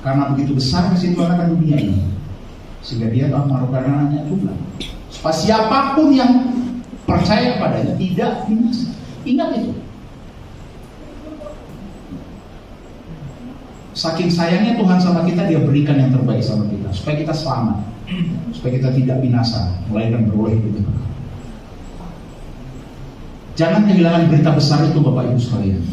Karena begitu besar kasih Tuhan akan dunia ini, sehingga dia telah menaruhkan anaknya tunggal, supaya siapapun yang percaya kepadanya tidak binasa. Ingat itu. Saking sayangnya Tuhan sama kita, dia berikan yang terbaik sama kita, supaya kita selamat, supaya kita tidak binasa, melainkan beroleh hidup. Jangan kehilangan berita besar itu Bapak Ibu sekalian.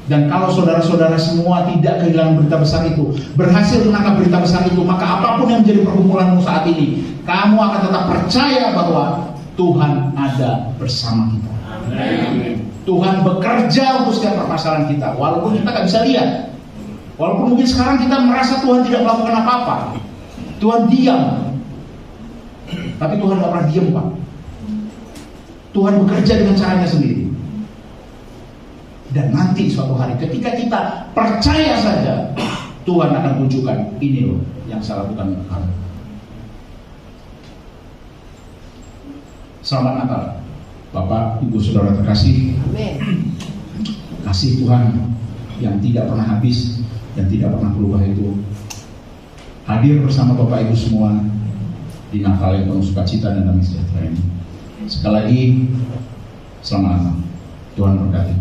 Dan kalau saudara-saudara semua tidak kehilangan berita besar itu, berhasil menangkap berita besar itu, maka apapun yang menjadi pergumulanmu saat ini, kamu akan tetap percaya bahwa Tuhan ada bersama kita. Tuhan bekerja untuk setiap permasalahan kita, walaupun kita nggak bisa lihat. Walaupun mungkin sekarang kita merasa Tuhan tidak melakukan apa-apa, Tuhan diam. Tapi Tuhan nggak pernah diam, Pak. Tuhan bekerja dengan caranya sendiri. Dan nanti suatu hari ketika kita percaya saja, Tuhan akan tunjukkan, ini loh yang saya lakukan untuk kamu. Selamat Natal, Bapak, Ibu, Saudara terkasih. Amin. Kasih Tuhan yang tidak pernah habis dan tidak pernah berubah itu hadir bersama Bapak Ibu semua di Natal yang penuh sukacita dan damai sejahtera ini. Sekali lagi, selamat Natal. Tuhan berkati.